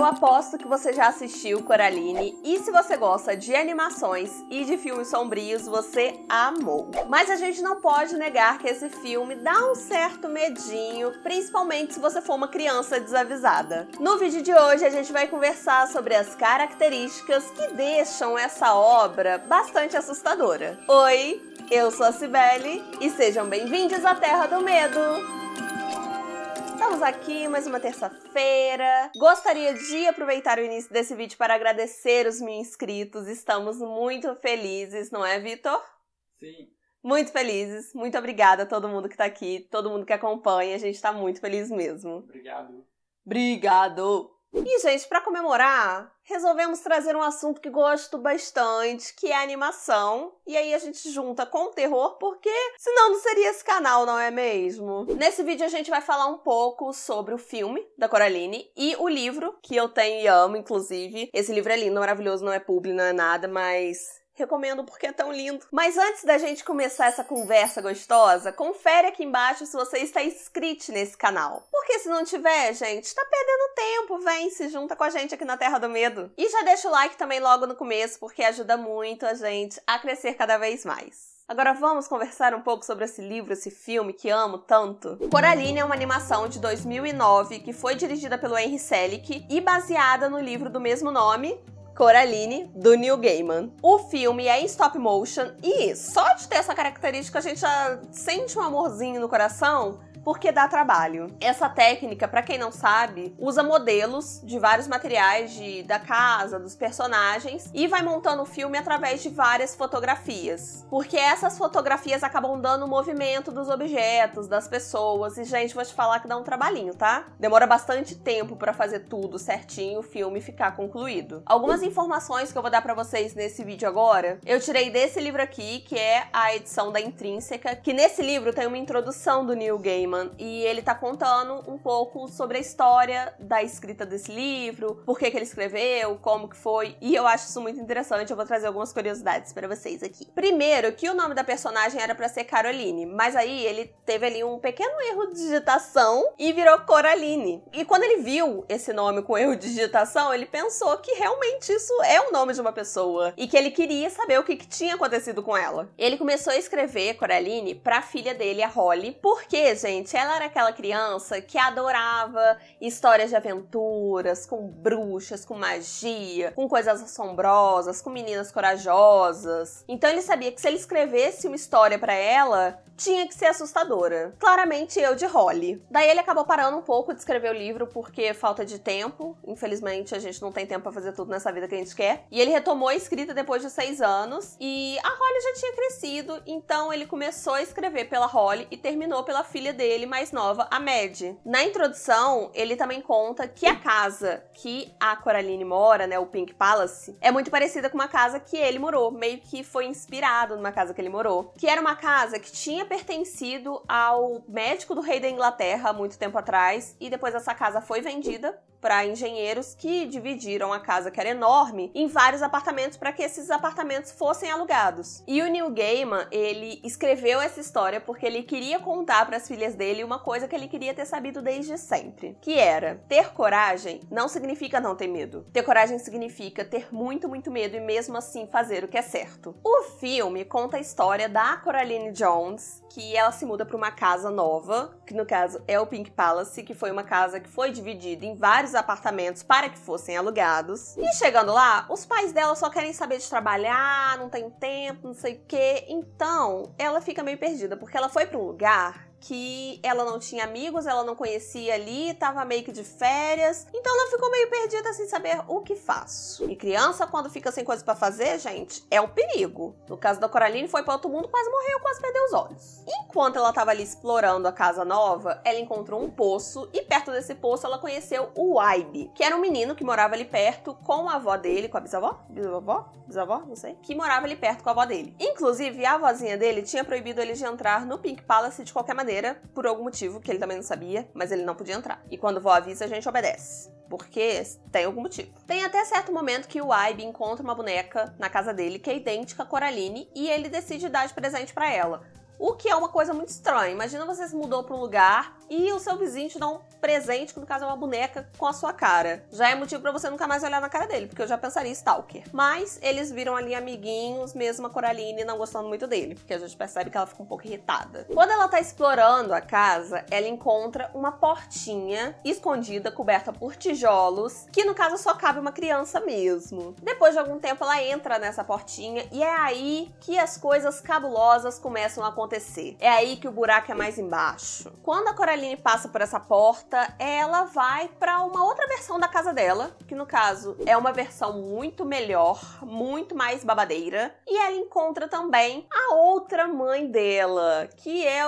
Eu aposto que você já assistiu Coraline e se você gosta de animações e de filmes sombrios, você amou. Mas a gente não pode negar que esse filme dá um certo medinho, principalmente se você for uma criança desavisada. No vídeo de hoje a gente vai conversar sobre as características que deixam essa obra bastante assustadora. Oi, eu sou a Cibele e sejam bem-vindos à Terra do Medo! Estamos aqui mais uma terça-feira. Gostaria de aproveitar o início desse vídeo para agradecer os 1000 inscritos. Estamos muito felizes, não é, Vitor? Sim. Muito felizes. Muito obrigada a todo mundo que tá aqui, todo mundo que acompanha. A gente tá muito feliz mesmo. Obrigado. Obrigado! E, gente, para comemorar, resolvemos trazer um assunto que gosto bastante, que é a animação. E aí a gente junta com o terror, porque senão não seria esse canal, não é mesmo? Nesse vídeo a gente vai falar um pouco sobre o filme da Coraline e o livro, que eu tenho e amo, inclusive. Esse livro é lindo, maravilhoso, não é publi, não é nada, mas recomendo porque é tão lindo. Mas antes da gente começar essa conversa gostosa, confere aqui embaixo se você está inscrito nesse canal. Porque se não tiver, gente, tá perdendo tempo, vem, se junta com a gente aqui na Terra do Medo. E já deixa o like também logo no começo, porque ajuda muito a gente a crescer cada vez mais. Agora vamos conversar um pouco sobre esse livro, esse filme que amo tanto. Coraline é uma animação de 2009 que foi dirigida pelo Henry Selick e baseada no livro do mesmo nome, Coraline, do Neil Gaiman. O filme é em stop motion e só de ter essa característica a gente já sente um amorzinho no coração, porque dá trabalho. Essa técnica, pra quem não sabe, usa modelos de vários materiais da casa, dos personagens, e vai montando o filme através de várias fotografias. Porque essas fotografias acabam dando o movimento dos objetos, das pessoas, e, gente, vou te falar que dá um trabalhinho, tá? Demora bastante tempo pra fazer tudo certinho, o filme ficar concluído. Algumas informações que eu vou dar pra vocês nesse vídeo agora, eu tirei desse livro aqui, que é a edição da Intrínseca, que nesse livro tem uma introdução do Neil Gaiman, e ele tá contando um pouco sobre a história da escrita desse livro, por que ele escreveu, como que foi, e eu acho isso muito interessante. Eu vou trazer algumas curiosidades pra vocês aqui. Primeiro, que o nome da personagem era pra ser Caroline, mas aí ele teve ali um pequeno erro de digitação e virou Coraline. E quando ele viu esse nome com erro de digitação, ele pensou que realmente isso é o nome de uma pessoa e que ele queria saber o que tinha acontecido com ela. Ele começou a escrever Coraline pra filha dele, a Holly, porque, gente, ela era aquela criança que adorava histórias de aventuras, com bruxas, com magia, com coisas assombrosas, com meninas corajosas. Então ele sabia que se ele escrevesse uma história pra ela, tinha que ser assustadora. Claramente eu de Holly. Daí ele acabou parando um pouco de escrever o livro porque falta de tempo. Infelizmente a gente não tem tempo pra fazer tudo nessa vida que a gente quer. E ele retomou a escrita depois de 6 anos e a Holly já tinha crescido, então ele começou a escrever pela Holly e terminou pela filha dele mais nova, a Mad. Na introdução, ele também conta que a casa que a Coraline mora, né, o Pink Palace, é muito parecida com uma casa que ele morou, meio que foi inspirado numa casa que ele morou, que era uma casa que tinha pertencido ao médico do rei da Inglaterra há muito tempo atrás, e depois essa casa foi vendida para engenheiros que dividiram a casa, que era enorme, em vários apartamentos para que esses apartamentos fossem alugados. E o Neil Gaiman, ele escreveu essa história porque ele queria contar para as filhas dele uma coisa que ele queria ter sabido desde sempre, que era: ter coragem não significa não ter medo. Ter coragem significa ter muito, muito medo e mesmo assim fazer o que é certo. O filme conta a história da Coraline Jones, que ela se muda para uma casa nova, que no caso é o Pink Palace, que foi uma casa que foi dividida em vários apartamentos para que fossem alugados. E chegando lá, os pais dela só querem saber de trabalhar, não tem tempo, não sei o quê. Então, ela fica meio perdida, porque ela foi para um lugar que ela não tinha amigos, ela não conhecia ali, tava meio que de férias, então ela ficou meio perdida sem saber o que faço. E criança, quando fica sem coisa pra fazer, gente, é um perigo. No caso da Coraline, foi pra outro mundo, quase morreu, quase perdeu os olhos. Enquanto ela tava ali explorando a casa nova, ela encontrou um poço, e perto desse poço ela conheceu o Ibe, que era um menino que morava ali perto com a avó dele, com a bisavó? Bisavó? Não sei. Que morava ali perto com a avó dele. Inclusive, a avózinha dele tinha proibido ele de entrar no Pink Palace de qualquer maneira, por algum motivo que ele também não sabia, mas ele não podia entrar. E quando o vó avisa, a gente obedece, porque tem algum motivo. Tem até certo momento que o Ibe encontra uma boneca na casa dele que é idêntica à Coraline e ele decide dar de presente pra ela. O que é uma coisa muito estranha. Imagina você se mudou pra um lugar e o seu vizinho te dá um presente, que no caso é uma boneca com a sua cara. Já é motivo pra você nunca mais olhar na cara dele, porque eu já pensaria em stalker. Mas eles viram ali amiguinhos, mesmo a Coraline não gostando muito dele, porque a gente percebe que ela fica um pouco irritada. Quando ela tá explorando a casa, ela encontra uma portinha escondida, coberta por tijolos, que no caso só cabe uma criança mesmo. Depois de algum tempo ela entra nessa portinha e é aí que as coisas cabulosas começam a acontecer. É aí que o buraco é mais embaixo. Quando a Coraline passa por essa porta, ela vai pra uma outra versão da casa dela, que no caso é uma versão muito melhor, muito mais babadeira, e ela encontra também a outra mãe dela, que é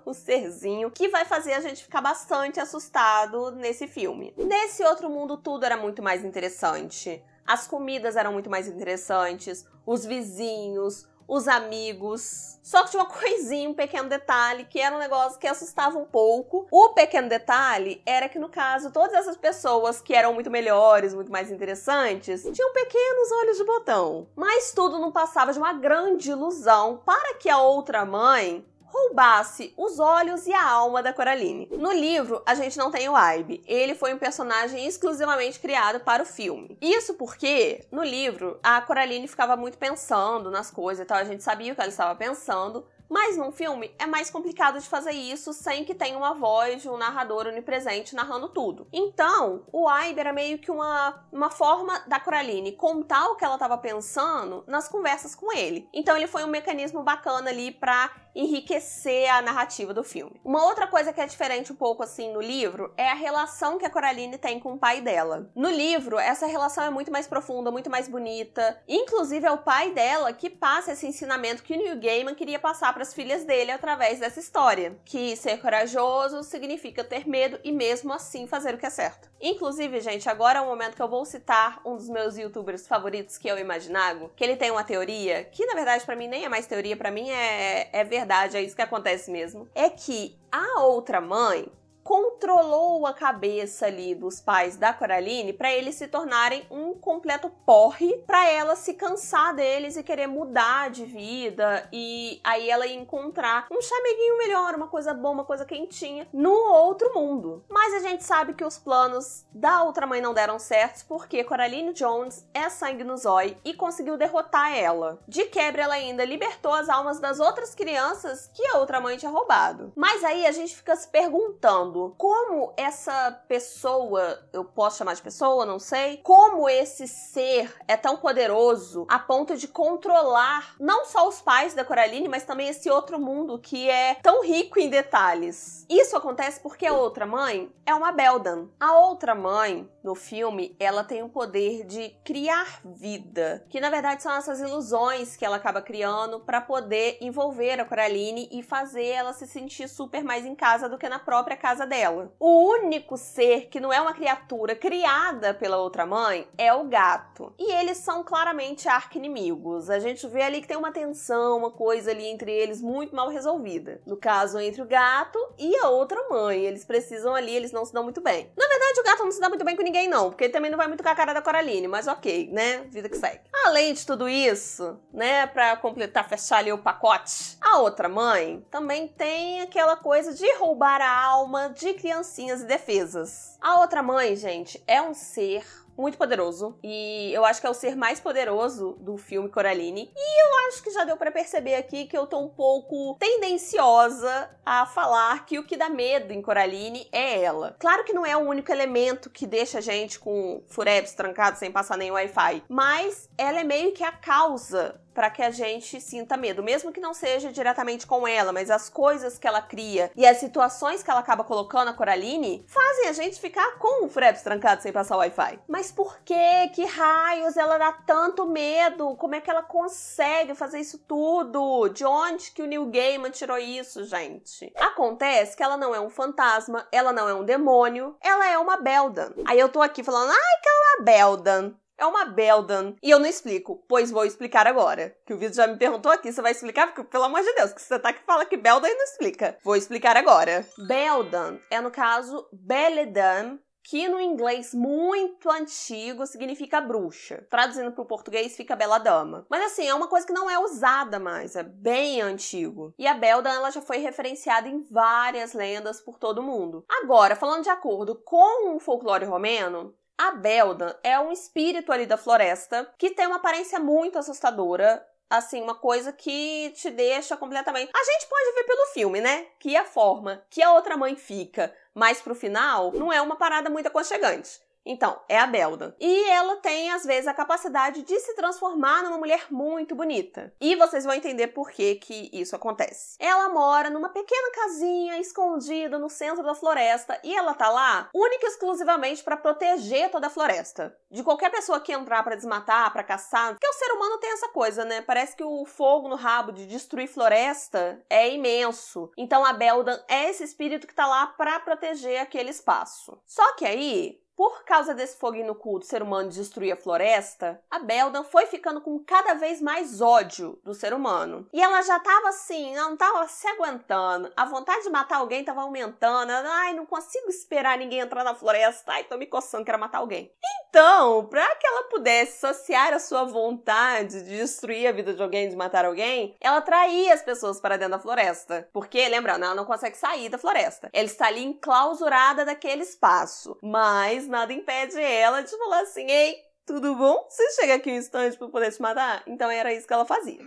o serzinho que vai fazer a gente ficar bastante assustado nesse filme. Nesse outro mundo tudo era muito mais interessante. As comidas eram muito mais interessantes, os vizinhos, os amigos. Só que tinha uma coisinha, um pequeno detalhe, que era um negócio que assustava um pouco. O pequeno detalhe era que, no caso, todas essas pessoas que eram muito melhores, muito mais interessantes, tinham pequenos olhos de botão. Mas tudo não passava de uma grande ilusão para que a outra mãe roubasse os olhos e a alma da Coraline. No livro, a gente não tem o Ibe. Ele foi um personagem exclusivamente criado para o filme. Isso porque, no livro, a Coraline ficava muito pensando nas coisas e tal, a gente sabia o que ela estava pensando, mas num filme é mais complicado de fazer isso sem que tenha uma voz de um narrador onipresente narrando tudo. Então, o Ibe era meio que uma forma da Coraline contar o que ela estava pensando nas conversas com ele. Então ele foi um mecanismo bacana ali pra enriquecer a narrativa do filme. Uma outra coisa que é diferente um pouco assim no livro é a relação que a Coraline tem com o pai dela. No livro, essa relação é muito mais profunda, muito mais bonita. Inclusive é o pai dela que passa esse ensinamento que o Neil Gaiman queria passar para as filhas dele através dessa história. Que ser corajoso significa ter medo e mesmo assim fazer o que é certo. Inclusive, gente, agora é o momento que eu vou citar um dos meus youtubers favoritos, que é o Imaginago, que ele tem uma teoria, que na verdade pra mim nem é mais teoria, pra mim é verdade, é isso que acontece mesmo. É que a outra mãe controlou a cabeça ali dos pais da Coraline para eles se tornarem um completo porre, para ela se cansar deles e querer mudar de vida, e aí ela ia encontrar um chameguinho melhor, uma coisa boa, uma coisa quentinha no outro mundo. Mas a gente sabe que os planos da outra mãe não deram certos porque Coraline Jones é sangue no zóio e conseguiu derrotar ela. De quebra, ela ainda libertou as almas das outras crianças que a outra mãe tinha roubado. Mas aí a gente fica se perguntando como essa pessoa, eu posso chamar de pessoa, não sei, como esse ser é tão poderoso a ponto de controlar não só os pais da Coraline, mas também esse outro mundo que é tão rico em detalhes. Isso acontece porque a outra mãe é uma Beldan. A outra mãe, no filme, ela tem o poder de criar vida, que na verdade são essas ilusões que ela acaba criando para poder envolver a Coraline e fazer ela se sentir super mais em casa do que na própria casa dela. O único ser que não é uma criatura criada pela outra mãe é o gato. E eles são claramente arqui-inimigos. A gente vê ali que tem uma tensão, uma coisa ali entre eles muito mal resolvida. No caso, entre o gato e a outra mãe. Eles precisam ali, eles não se dão muito bem. Na verdade, o gato não se dá muito bem com ninguém não, porque ele também não vai muito com a cara da Coraline, mas ok, né? Vida que segue. Além de tudo isso, né, pra completar, fechar ali o pacote, a outra mãe também tem aquela coisa de roubar a alma de criancinhas e defesas. A outra mãe, gente, é um ser muito poderoso, e eu acho que é o ser mais poderoso do filme Coraline, e eu acho que já deu pra perceber aqui que eu tô um pouco tendenciosa a falar que o que dá medo em Coraline é ela. Claro que não é o único elemento que deixa a gente com furebs trancados sem passar nem Wi-Fi, mas ela é meio que a causa para que a gente sinta medo, mesmo que não seja diretamente com ela, mas as coisas que ela cria e as situações que ela acaba colocando a Coraline fazem a gente ficar com o furebs trancado sem passar Wi-Fi. Mas por quê? Que raios ela dá tanto medo? Como é que ela consegue fazer isso tudo? De onde que o Neil Gaiman tirou isso, gente? Acontece que ela não é um fantasma, ela não é um demônio, ela é uma Beldan. Aí eu tô aqui falando, ai, que é uma Beldan. É uma Beldan. E eu não explico, pois vou explicar agora. Que o vídeo já me perguntou aqui, você vai explicar? Porque, pelo amor de Deus, que você tá aqui fala que Beldan e não explica. Vou explicar agora. Beldan é, no caso, Beledan, que no inglês muito antigo significa bruxa. Traduzindo para o português fica bela dama. Mas assim, é uma coisa que não é usada mais, é bem antigo. E a Beldan, ela já foi referenciada em várias lendas por todo mundo. Agora, falando de acordo com o folclore romeno, a Beldan é um espírito ali da floresta que tem uma aparência muito assustadora. Assim, uma coisa que te deixa completamente... A gente pode ver pelo filme, né? Que a forma que a outra mãe fica mais pro final não é uma parada muito aconchegante. Então, é a Beldan. E ela tem, às vezes, a capacidade de se transformar numa mulher muito bonita. E vocês vão entender por que isso acontece. Ela mora numa pequena casinha escondida no centro da floresta e ela tá lá única e exclusivamente para proteger toda a floresta. De qualquer pessoa que entrar para desmatar, para caçar. Porque o ser humano tem essa coisa, né? Parece que o fogo no rabo de destruir floresta é imenso. Então, a Beldan é esse espírito que tá lá para proteger aquele espaço. Só que aí... Por causa desse foguinho no cu do ser humano de destruir a floresta, a Beldan foi ficando com cada vez mais ódio do ser humano. E ela já tava assim, não tava se aguentando. A vontade de matar alguém tava aumentando. Ela, ai, não consigo esperar ninguém entrar na floresta. Ai, tô me coçando, quero matar alguém. Então, para que ela pudesse saciar a sua vontade de destruir a vida de alguém, de matar alguém, ela traía as pessoas para dentro da floresta. Porque, lembrando, ela não consegue sair da floresta. Ela está ali enclausurada daquele espaço. Mas nada impede ela de falar assim, ei, tudo bom? Você chega aqui um instante para poder te matar? Então era isso que ela fazia.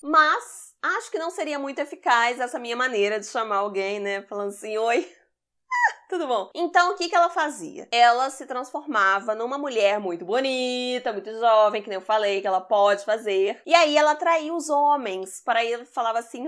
Mas acho que não seria muito eficaz essa minha maneira de chamar alguém, né? Falando assim, oi, tudo bom? Então, o que ela fazia? Ela se transformava numa mulher muito bonita, muito jovem, que nem eu falei, que ela pode fazer. E aí ela atraía os homens, para ele falava assim,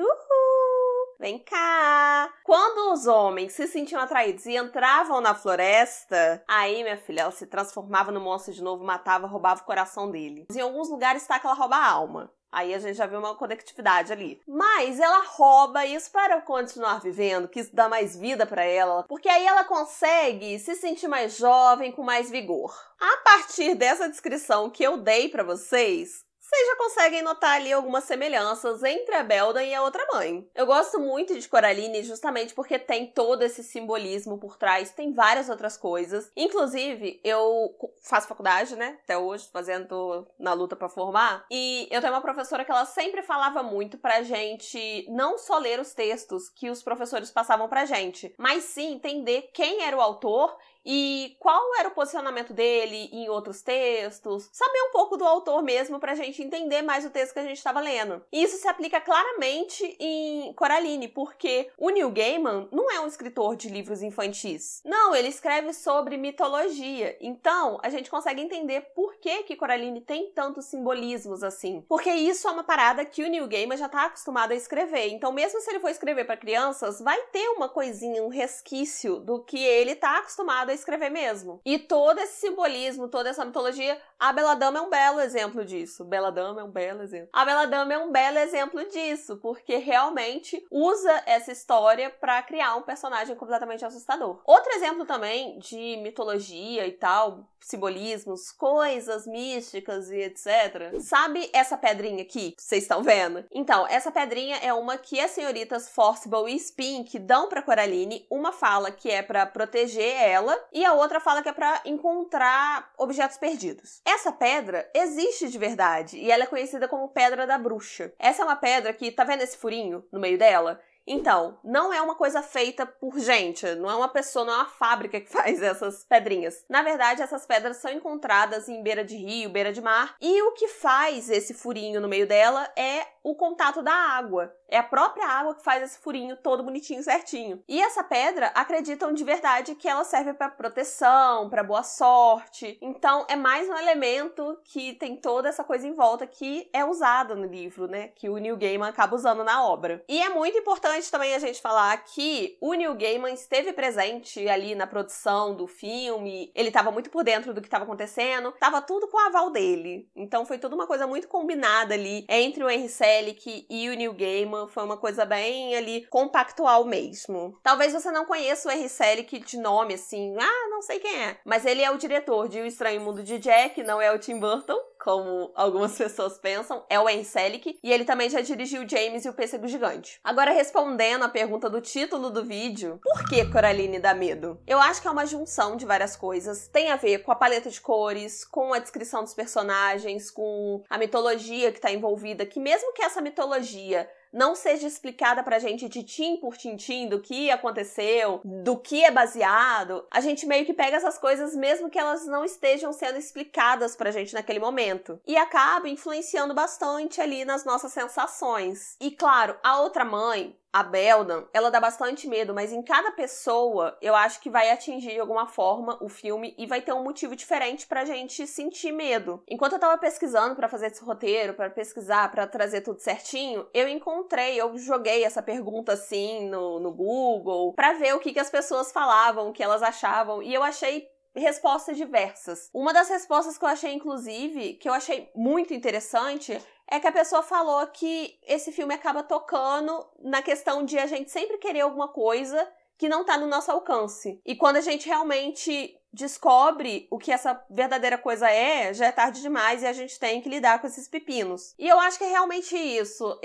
vem cá! Quando os homens se sentiam atraídos e entravam na floresta, aí, minha filha, ela se transformava no monstro de novo, matava, roubava o coração dele. Em alguns lugares tá que ela rouba a alma. Aí a gente já viu uma conectividade ali. Mas ela rouba isso para continuar vivendo, que isso dá mais vida para ela, porque aí ela consegue se sentir mais jovem, com mais vigor. A partir dessa descrição que eu dei para vocês já conseguem notar ali algumas semelhanças entre a Beldan e a outra mãe. Eu gosto muito de Coraline justamente porque tem todo esse simbolismo por trás, tem várias outras coisas. Inclusive, eu faço faculdade, né? Até hoje, fazendo na luta pra formar. E eu tenho uma professora que ela sempre falava muito pra gente não só ler os textos que os professores passavam pra gente, mas sim entender quem era o autor e qual era o posicionamento dele em outros textos, saber um pouco do autor mesmo pra gente entender mais o texto que a gente estava lendo. E isso se aplica claramente em Coraline, porque o Neil Gaiman não é um escritor de livros infantis. Não, ele escreve sobre mitologia. Então, a gente consegue entender por que Coraline tem tantos simbolismos assim. Porque isso é uma parada que o Neil Gaiman já tá acostumado a escrever. Então, mesmo se ele for escrever para crianças, vai ter uma coisinha, um resquício do que ele tá acostumado a escrever mesmo. E todo esse simbolismo, toda essa mitologia, a Belladama é um belo exemplo disso. Belladama é um belo exemplo. A Belladama é um belo exemplo disso, porque realmente usa essa história pra criar um personagem completamente assustador. Outro exemplo também de mitologia e tal, simbolismos, coisas místicas e etc. Sabe essa pedrinha aqui que vocês estão vendo? Então, essa pedrinha é uma que as senhoritas Forcible e Spink dão pra Coraline. Uma fala que é pra proteger ela e a outra fala que é pra encontrar objetos perdidos. Essa pedra existe de verdade e ela é conhecida como Pedra da Bruxa. Essa é uma pedra que, tá vendo esse furinho no meio dela? Então, não é uma coisa feita por gente, não é uma pessoa, não é uma fábrica que faz essas pedrinhas. Na verdade, essas pedras são encontradas em beira de rio, beira de mar, e o que faz esse furinho no meio dela é o contato da água. É a própria água que faz esse furinho todo bonitinho, certinho. E essa pedra, acreditam de verdade que ela serve para proteção, para boa sorte. Então, é mais um elemento que tem toda essa coisa em volta que é usada no livro, né? Que o Neil Gaiman acaba usando na obra. E é muito importante também a gente falar que o Neil Gaiman esteve presente ali na produção do filme. Ele estava muito por dentro do que estava acontecendo. Tava tudo com o aval dele. Então, foi tudo uma coisa muito combinada ali entre o Henry Selick e o Neil Gaiman. Foi uma coisa bem ali compactual mesmo. Talvez você não conheça o Henry Selick de nome assim, não sei quem é. Mas ele é o diretor de O Estranho Mundo de Jack, não é o Tim Burton, como algumas pessoas pensam, é o Wayne Selick, e ele também já dirigiu James e o Pêssego Gigante. Agora, respondendo a pergunta do título do vídeo, por que Coraline dá medo? Eu acho que é uma junção de várias coisas. Tem a ver com a paleta de cores, com a descrição dos personagens, com a mitologia que tá envolvida, que mesmo que essa mitologia não seja explicada pra gente tintim por tintim do que aconteceu, do que é baseado, a gente meio que pega essas coisas mesmo que elas não estejam sendo explicadas pra gente naquele momento. E acaba influenciando bastante ali nas nossas sensações. E claro, a outra mãe, a Beldan, ela dá bastante medo, mas em cada pessoa eu acho que vai atingir de alguma forma o filme e vai ter um motivo diferente pra gente sentir medo. Enquanto eu tava pesquisando pra fazer esse roteiro, pra pesquisar, pra trazer tudo certinho, eu joguei essa pergunta assim no Google pra ver o que as pessoas falavam, o que elas achavam, e eu achei respostas diversas. Uma das respostas que eu achei, inclusive, que eu achei muito interessante, é que a pessoa falou que esse filme acaba tocando na questão de a gente sempre querer alguma coisa que não tá no nosso alcance. E quando a gente realmente descobre o que essa verdadeira coisa é, já é tarde demais e a gente tem que lidar com esses pepinos. E eu acho que é realmente isso.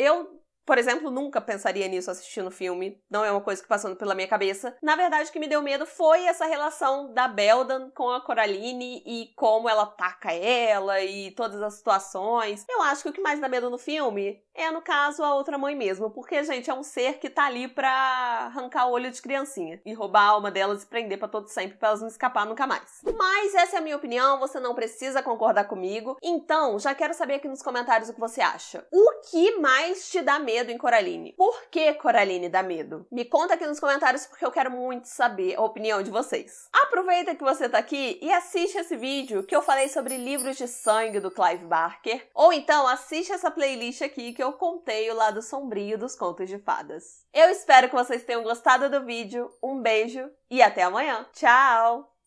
Por exemplo, nunca pensaria nisso assistindo o filme. Não é uma coisa que passando pela minha cabeça. Na verdade, o que me deu medo foi essa relação da Beldan com a Coraline e como ela ataca ela e todas as situações. Eu acho que o que mais dá medo no filme é, no caso, a outra mãe mesmo. Porque, gente, é um ser que tá ali pra arrancar o olho de criancinha e roubar a alma delas e prender pra todo sempre, pra elas não escapar nunca mais. Mas essa é a minha opinião, você não precisa concordar comigo. Então, já quero saber aqui nos comentários o que você acha. O que mais te dá medo em Coraline? Por que Coraline dá medo? Me conta aqui nos comentários porque eu quero muito saber a opinião de vocês. Aproveita que você tá aqui e assiste esse vídeo que eu falei sobre livros de sangue do Clive Barker. Ou então assiste essa playlist aqui que eu contei o lado sombrio dos contos de fadas. Eu espero que vocês tenham gostado do vídeo. Um beijo e até amanhã. Tchau!